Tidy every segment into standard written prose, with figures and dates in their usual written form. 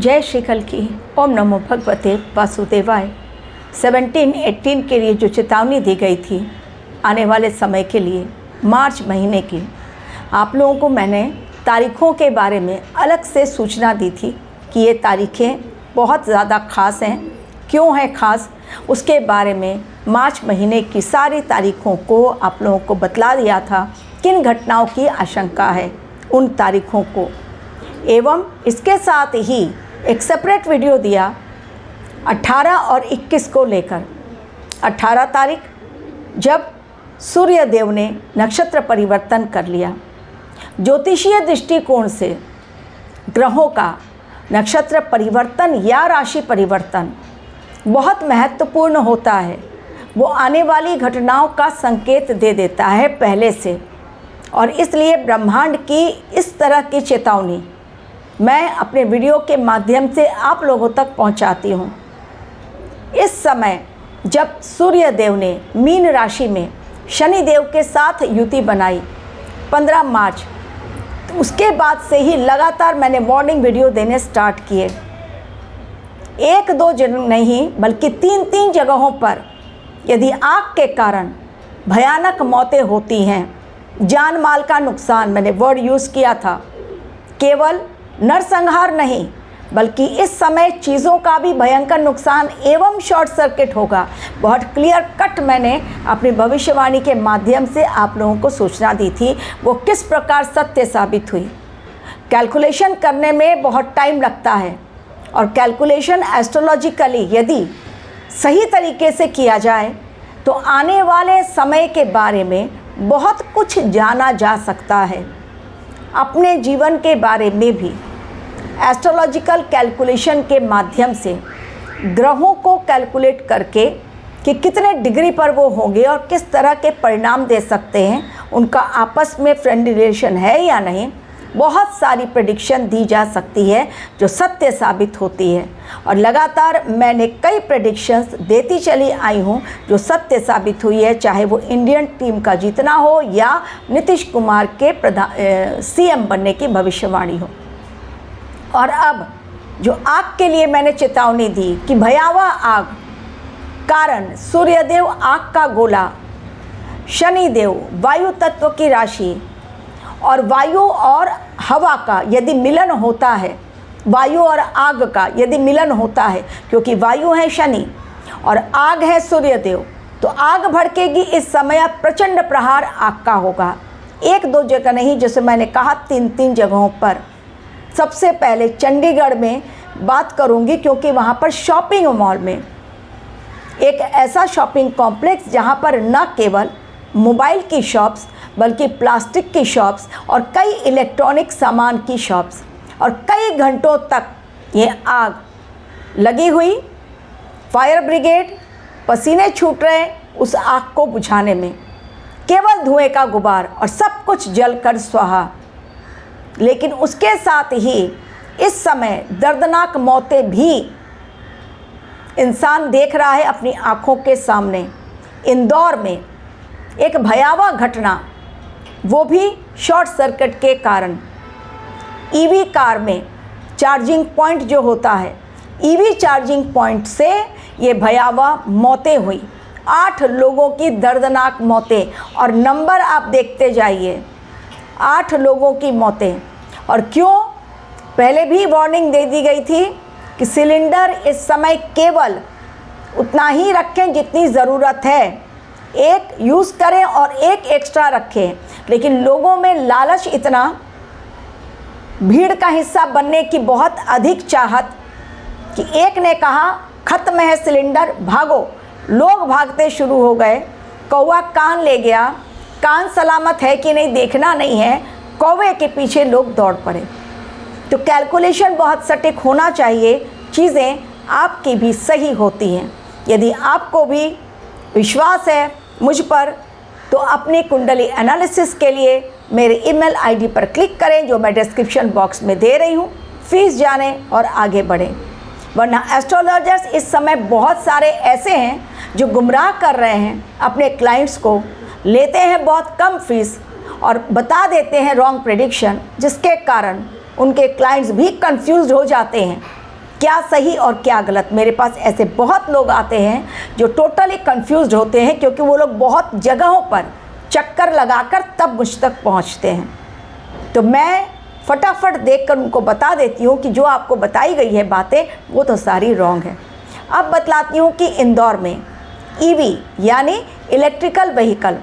जय श्री कल्कि। ओम नमो भगवते वासुदेवाय। 17-18 के लिए जो चेतावनी दी गई थी आने वाले समय के लिए मार्च महीने की, आप लोगों को मैंने तारीख़ों के बारे में अलग से सूचना दी थी कि ये तारीखें बहुत ज़्यादा ख़ास हैं। क्यों है ख़ास, उसके बारे में मार्च महीने की सारी तारीख़ों को आप लोगों को बतला दिया था। किन घटनाओं की आशंका है उन तारीख़ों को, एवं इसके साथ ही एक सेपरेट वीडियो दिया 18 और 21 को लेकर। 18 तारीख जब सूर्य देव ने नक्षत्र परिवर्तन कर लिया। ज्योतिषीय दृष्टिकोण से ग्रहों का नक्षत्र परिवर्तन या राशि परिवर्तन बहुत महत्वपूर्ण होता है। वो आने वाली घटनाओं का संकेत दे देता है पहले से, और इसलिए ब्रह्मांड की इस तरह की चेतावनी मैं अपने वीडियो के माध्यम से आप लोगों तक पहुंचाती हूं। इस समय जब सूर्य देव ने मीन राशि में शनि देव के साथ युति बनाई 15 मार्च, तो उसके बाद से ही लगातार मैंने वार्निंग वीडियो देने स्टार्ट किए। 1-2 जगह नहीं बल्कि 3-3 जगहों पर यदि आग के कारण भयानक मौतें होती हैं, जान माल का नुकसान, मैंने वर्ड यूज़ किया था, केवल नरसंहार नहीं बल्कि इस समय चीज़ों का भी भयंकर नुकसान एवं शॉर्ट सर्किट होगा। बहुत क्लियर कट मैंने अपनी भविष्यवाणी के माध्यम से आप लोगों को सूचना दी थी। वो किस प्रकार सत्य साबित हुई। कैलकुलेशन करने में बहुत टाइम लगता है, और कैलकुलेशन एस्ट्रोलॉजिकली यदि सही तरीके से किया जाए तो आने वाले समय के बारे में बहुत कुछ जाना जा सकता है। अपने जीवन के बारे में भी एस्ट्रोलॉजिकल कैलकुलेशन के माध्यम से ग्रहों को कैलकुलेट करके कि कितने डिग्री पर वो होंगे और किस तरह के परिणाम दे सकते हैं, उनका आपस में फ्रेंड रिलेशन है या नहीं, बहुत सारी प्रेडिक्शन दी जा सकती है जो सत्य साबित होती है। और लगातार मैंने कई प्रेडिक्शंस देती चली आई हूँ जो सत्य साबित हुई है, चाहे वो इंडियन टीम का जीतना हो या नीतीश कुमार के CM बनने की भविष्यवाणी हो। और अब जो आग के लिए मैंने चेतावनी दी कि भयावह आग कारण सूर्यदेव आग का गोला, शनिदेव वायु तत्व की राशि, और वायु और हवा का यदि मिलन होता है, वायु और आग का यदि मिलन होता है, क्योंकि वायु है शनि और आग है सूर्यदेव, तो आग भड़केगी। इस समय प्रचंड प्रहार आग का होगा। 1-2 जगह नहीं, जैसे मैंने कहा 3-3 जगहों पर। सबसे पहले चंडीगढ़ में बात करूंगी, क्योंकि वहाँ पर शॉपिंग मॉल में एक ऐसा शॉपिंग कॉम्प्लेक्स जहाँ पर न केवल मोबाइल की शॉप्स बल्कि प्लास्टिक की शॉप्स और कई इलेक्ट्रॉनिक सामान की शॉप्स, और कई घंटों तक ये आग लगी हुई। फायर ब्रिगेड पसीने छूट रहे उस आग को बुझाने में, केवल धुएं का गुबार और सब कुछ जलकर स्वाहा। लेकिन उसके साथ ही इस समय दर्दनाक मौतें भी इंसान देख रहा है अपनी आँखों के सामने। इंदौर में एक भयावह घटना, वो भी शॉर्ट सर्किट के कारण। ईवी कार में चार्जिंग पॉइंट जो होता है, ईवी चार्जिंग पॉइंट से ये भयावह मौतें हुई। 8 लोगों की दर्दनाक मौतें, और नंबर आप देखते जाइए, 8 लोगों की मौतें। और क्यों, पहले भी वार्निंग दे दी गई थी कि सिलेंडर इस समय केवल उतना ही रखें जितनी ज़रूरत है, एक यूज़ करें और एक एक्स्ट्रा रखें। लेकिन लोगों में लालच इतना, भीड़ का हिस्सा बनने की बहुत अधिक चाहत कि एक ने कहा ख़त्म है सिलेंडर, भागो। लोग भागते शुरू हो गए। कौवा कान ले गया, कान सलामत है कि नहीं देखना नहीं है, कौवे के पीछे लोग दौड़ पड़े। तो कैलकुलेशन बहुत सटीक होना चाहिए, चीज़ें आपकी भी सही होती हैं। यदि आपको भी विश्वास है मुझ पर, तो अपनी कुंडली एनालिसिस के लिए मेरे ईमेल आईडी पर क्लिक करें जो मैं डिस्क्रिप्शन बॉक्स में दे रही हूँ। फीस जानें और आगे बढ़ें, वरना एस्ट्रोलॉजर्स इस समय बहुत सारे ऐसे हैं जो गुमराह कर रहे हैं अपने क्लाइंट्स को, लेते हैं बहुत कम फीस और बता देते हैं रॉन्ग प्रेडिक्शन, जिसके कारण उनके क्लाइंट्स भी कंफ्यूज्ड हो जाते हैं क्या सही और क्या गलत। मेरे पास ऐसे बहुत लोग आते हैं जो टोटली कंफ्यूज्ड होते हैं, क्योंकि वो लोग बहुत जगहों पर चक्कर लगाकर तब मुझ तक पहुंचते हैं। तो मैं फटाफट देखकर उनको बता देती हूँ कि जो आपको बताई गई है बातें वो तो सारी रॉन्ग है। अब बतलाती हूँ कि इंदौर में ईवी यानी इलेक्ट्रिकल व्हीकल,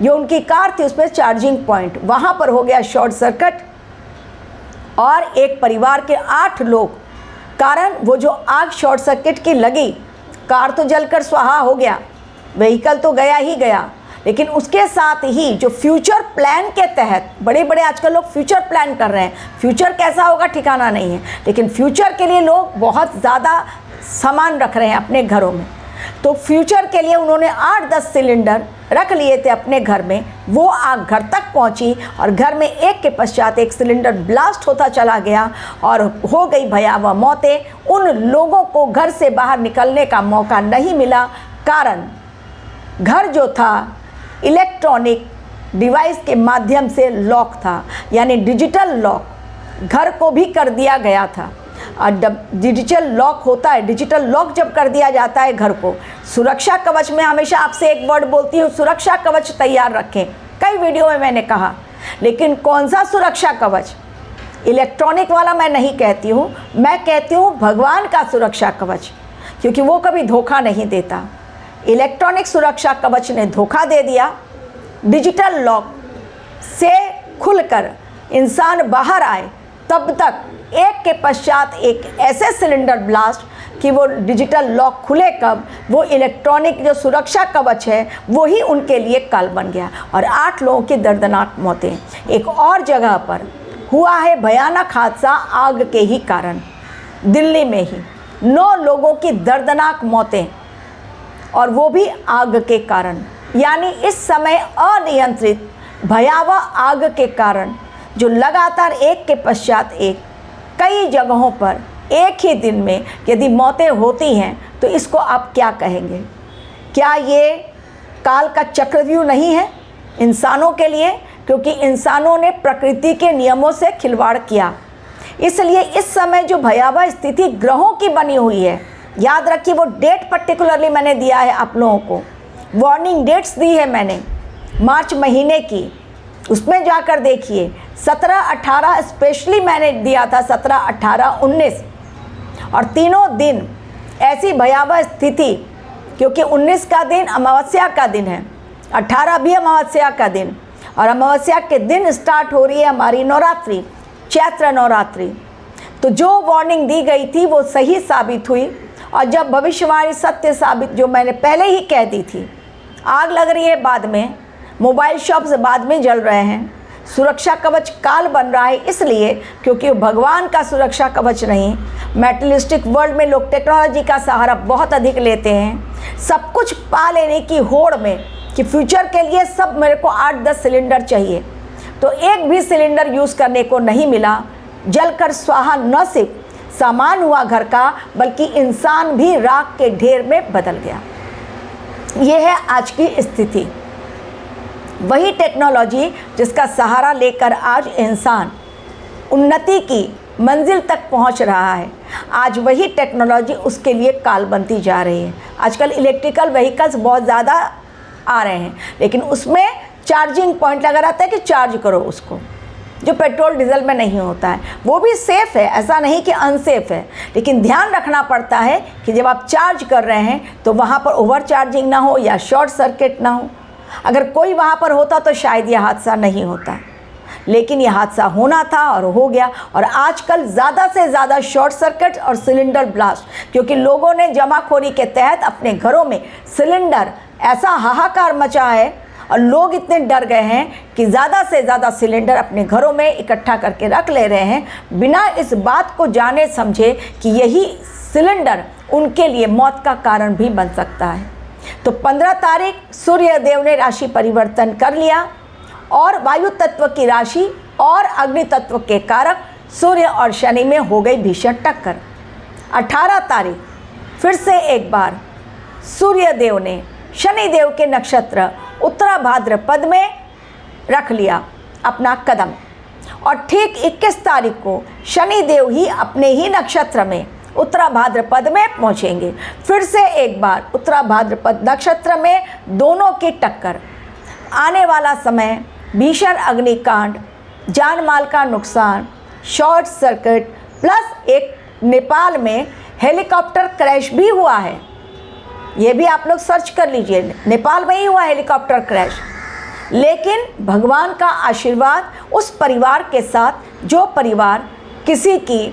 जो उनकी कार थी उसमें चार्जिंग पॉइंट, वहाँ पर हो गया शॉर्ट सर्किट और एक परिवार के 8 लोग, कारण वो जो आग शॉर्ट सर्किट की लगी, कार तो जलकर स्वाहा हो गया, व्हीकल तो गया ही गया, लेकिन उसके साथ ही जो फ्यूचर प्लान के तहत बड़े बड़े आजकल लोग फ्यूचर प्लान कर रहे हैं, फ्यूचर कैसा होगा ठिकाना नहीं है, लेकिन फ्यूचर के लिए लोग बहुत ज़्यादा सामान रख रहे हैं अपने घरों में। तो फ्यूचर के लिए उन्होंने 8-10 सिलेंडर रख लिए थे अपने घर में। वो आग घर तक पहुंची और घर में एक के पश्चात एक सिलेंडर ब्लास्ट होता चला गया और हो गई भयावह मौतें। उन लोगों को घर से बाहर निकलने का मौका नहीं मिला, कारण घर जो था इलेक्ट्रॉनिक डिवाइस के माध्यम से लॉक था, यानी डिजिटल लॉक घर को भी कर दिया गया था। और जब डिजिटल लॉक होता है, डिजिटल लॉक जब कर दिया जाता है घर को, सुरक्षा कवच में हमेशा आपसे एक वर्ड बोलती हूँ, सुरक्षा कवच तैयार रखें। कई वीडियो में मैंने कहा, लेकिन कौन सा सुरक्षा कवच? इलेक्ट्रॉनिक वाला मैं नहीं कहती हूँ, मैं कहती हूँ भगवान का सुरक्षा कवच, क्योंकि वो कभी धोखा नहीं देता। इलेक्ट्रॉनिक सुरक्षा कवच ने धोखा दे दिया। डिजिटल लॉक से खुलकर इंसान बाहर आए तब तक एक के पश्चात एक ऐसे सिलेंडर ब्लास्ट कि वो डिजिटल लॉक खुले कब, वो इलेक्ट्रॉनिक जो सुरक्षा कवच है वो ही उनके लिए काल बन गया और 8 लोगों की दर्दनाक मौतें। एक और जगह पर हुआ है भयानक हादसा आग के ही कारण, दिल्ली में ही 9 लोगों की दर्दनाक मौतें, और वो भी आग के कारण। यानी इस समय अनियंत्रित भयावह आग के कारण जो लगातार एक के पश्चात एक कई जगहों पर एक ही दिन में यदि मौतें होती हैं, तो इसको आप क्या कहेंगे? क्या ये काल का चक्रव्यूह नहीं है इंसानों के लिए? क्योंकि इंसानों ने प्रकृति के नियमों से खिलवाड़ किया, इसलिए इस समय जो भयावह स्थिति ग्रहों की बनी हुई है, याद रखिए वो डेट पर्टिकुलरली मैंने दिया है आप लोगों को, वार्निंग डेट्स दी है मैंने मार्च महीने की, उसमें जाकर देखिए 17-18 स्पेशली मैंने दिया था, 17-18-19, और तीनों दिन ऐसी भयावह स्थिति, क्योंकि 19 का दिन अमावस्या का दिन है, 18 भी अमावस्या का दिन, और अमावस्या के दिन स्टार्ट हो रही है हमारी नवरात्रि, चैत्र नवरात्रि। तो जो वार्निंग दी गई थी वो सही साबित हुई, और जब भविष्यवाणी सत्य साबित, जो मैंने पहले ही कह दी थी, आग लग रही है बाद में, मोबाइल शॉप्स बाद में जल रहे हैं, सुरक्षा कवच काल बन रहा है, इसलिए क्योंकि भगवान का सुरक्षा कवच नहीं। मेटलिस्टिक वर्ल्ड में लोग टेक्नोलॉजी का सहारा बहुत अधिक लेते हैं, सब कुछ पा लेने की होड़ में कि फ्यूचर के लिए सब मेरे को 8-10 सिलेंडर चाहिए, तो एक भी सिलेंडर यूज़ करने को नहीं मिला, जलकर स्वाहा न सिर्फ सामान हुआ घर का, बल्कि इंसान भी राख के ढेर में बदल गया। ये है आज की स्थिति। वही टेक्नोलॉजी जिसका सहारा लेकर आज इंसान उन्नति की मंजिल तक पहुंच रहा है, आज वही टेक्नोलॉजी उसके लिए काल बनती जा रही है। आजकल इलेक्ट्रिकल व्हीकल्स बहुत ज़्यादा आ रहे हैं, लेकिन उसमें चार्जिंग पॉइंट लगा रहता है कि चार्ज करो उसको, जो पेट्रोल डीजल में नहीं होता है। वो भी सेफ़ है, ऐसा नहीं कि अनसेफ है, लेकिन ध्यान रखना पड़ता है कि जब आप चार्ज कर रहे हैं तो वहाँ पर ओवर चार्जिंग ना हो या शॉर्ट सर्किट ना हो। अगर कोई वहाँ पर होता तो शायद यह हादसा नहीं होता, लेकिन यह हादसा होना था और हो गया। और आजकल ज़्यादा से ज़्यादा शॉर्ट सर्किट और सिलेंडर ब्लास्ट, क्योंकि लोगों ने जमाखोरी के तहत अपने घरों में सिलेंडर, ऐसा हाहाकार मचा है और लोग इतने डर गए हैं कि ज़्यादा से ज़्यादा सिलेंडर अपने घरों में इकट्ठा करके रख ले रहे हैं, बिना इस बात को जाने समझे कि यही सिलेंडर उनके लिए मौत का कारण भी बन सकता है। तो 15 तारीख सूर्य देव ने राशि परिवर्तन कर लिया और वायु तत्व की राशि और अग्नि तत्व के कारक सूर्य और शनि में हो गई भीषण टक्कर। 18 तारीख फिर से एक बार सूर्य देव ने शनि देव के नक्षत्र उत्तरा भाद्रपद में रख लिया अपना कदम, और ठीक 21 तारीख को शनि देव ही अपने ही नक्षत्र में उत्तरा भाद्रपद में पहुँचेंगे। फिर से एक बार उत्तरा भाद्रपद नक्षत्र में दोनों की टक्कर। आने वाला समय भीषण अग्निकांड, जान माल का नुकसान, शॉर्ट सर्किट, प्लस एक नेपाल में हेलीकॉप्टर क्रैश भी हुआ है। ये भी आप लोग सर्च कर लीजिए, नेपाल में ही हुआ हेलीकॉप्टर क्रैश। लेकिन भगवान का आशीर्वाद उस परिवार के साथ जो परिवार किसी की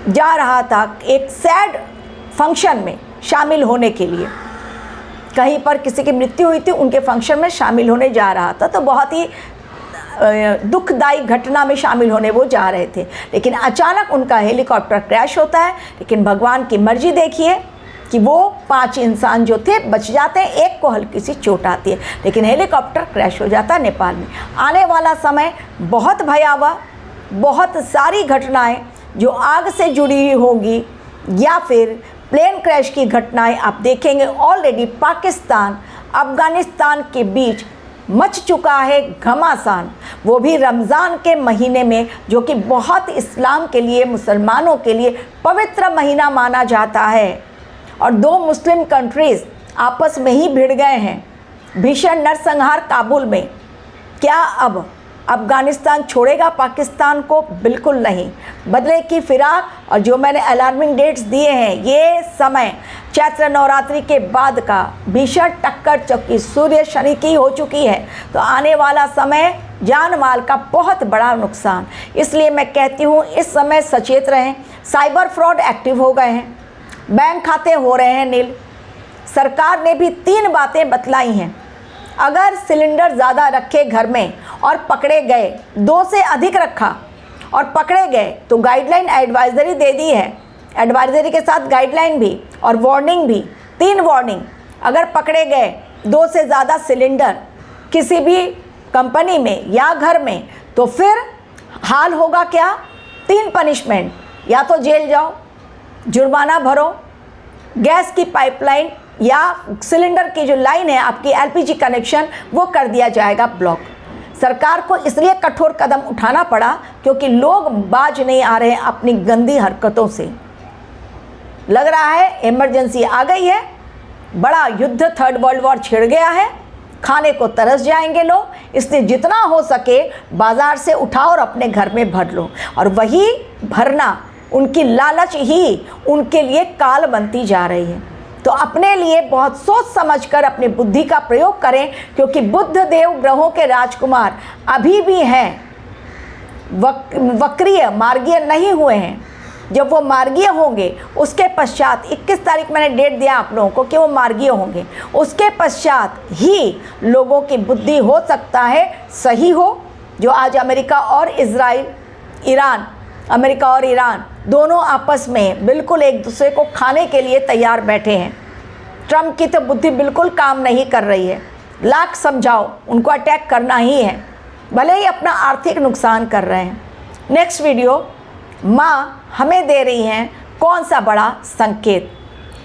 जा रहा था एक सैड फंक्शन में शामिल होने के लिए, कहीं पर किसी की मृत्यु हुई थी, उनके फंक्शन में शामिल होने जा रहा था, तो बहुत ही दुखदायी घटना में शामिल होने वो जा रहे थे। लेकिन अचानक उनका हेलीकॉप्टर क्रैश होता है। लेकिन भगवान की मर्जी देखिए कि वो 5 इंसान जो थे बच जाते हैं, एक को हल्की सी चोट आती है, लेकिन हेलीकॉप्टर क्रैश हो जाता है नेपाल में। आने वाला समय बहुत भयावह, बहुत सारी घटनाएं जो आग से जुड़ी हुई होंगी या फिर प्लेन क्रैश की घटनाएं आप देखेंगे। ऑलरेडी पाकिस्तान अफ़गानिस्तान के बीच मच चुका है घमासान, वो भी रमज़ान के महीने में, जो कि बहुत इस्लाम के लिए, मुसलमानों के लिए पवित्र महीना माना जाता है। और 2 मुस्लिम कंट्रीज़ आपस में ही भिड़ गए हैं। भीषण नरसंहार काबुल में। क्या अब अफ़गानिस्तान छोड़ेगा पाकिस्तान को? बिल्कुल नहीं। बदले की फिराक। और जो मैंने अलार्मिंग डेट्स दिए हैं, ये समय चैत्र नवरात्रि के बाद का भीषण टक्कर, चौकी सूर्य शनि की हो चुकी है, तो आने वाला समय जान माल का बहुत बड़ा नुकसान। इसलिए मैं कहती हूँ इस समय सचेत रहें। साइबर फ्रॉड एक्टिव हो गए हैं, बैंक खाते हो रहे हैं नील। सरकार ने भी 3 बातें बतलाई हैं। अगर सिलेंडर ज़्यादा रखे घर में और पकड़े गए, 2 से अधिक रखा और पकड़े गए, तो गाइडलाइन एडवाइजरी दे दी है। एडवाइजरी के साथ गाइडलाइन भी और वार्निंग भी, 3 वार्निंग। अगर पकड़े गए 2 से ज़्यादा सिलेंडर किसी भी कंपनी में या घर में, तो फिर हाल होगा क्या? 3 पनिशमेंट, या तो जेल जाओ, जुर्माना भरो, गैस की पाइपलाइन या सिलेंडर की जो लाइन है आपकी एलपीजी कनेक्शन, वो कर दिया जाएगा ब्लॉक। सरकार को इसलिए कठोर कदम उठाना पड़ा क्योंकि लोग बाज नहीं आ रहे हैं अपनी गंदी हरकतों से। लग रहा है इमरजेंसी आ गई है, बड़ा युद्ध, 3rd वर्ल्ड वॉर छिड़ गया है, खाने को तरस जाएंगे लोग। इसलिए जितना हो सके बाज़ार से उठाओ और अपने घर में भर लो। और वही भरना, उनकी लालच ही उनके लिए काल बनती जा रही है। तो अपने लिए बहुत सोच समझकर अपनी बुद्धि का प्रयोग करें, क्योंकि बुद्ध देव ग्रहों के राजकुमार अभी भी हैं, वक्रीय मार्गीय नहीं हुए हैं। जब वो मार्गीय होंगे उसके पश्चात 21 तारीख मैंने डेट दिया आप लोगों को कि वो मार्गीय होंगे, उसके पश्चात ही लोगों की बुद्धि हो सकता है सही हो। जो आज अमेरिका और इजराइल, ईरान, अमेरिका और ईरान दोनों आपस में बिल्कुल एक दूसरे को खाने के लिए तैयार बैठे हैं। ट्रम्प की तो बुद्धि बिल्कुल काम नहीं कर रही है। लाख समझाओ, उनको अटैक करना ही है, भले ही अपना आर्थिक नुकसान कर रहे हैं। नेक्स्ट वीडियो माँ हमें दे रही हैं कौन सा बड़ा संकेत।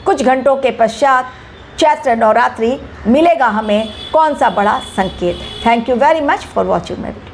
कुछ घंटों के पश्चात चैत्र नवरात्रि मिलेगा हमें कौन सा बड़ा संकेत। Thank you very much for watching my video.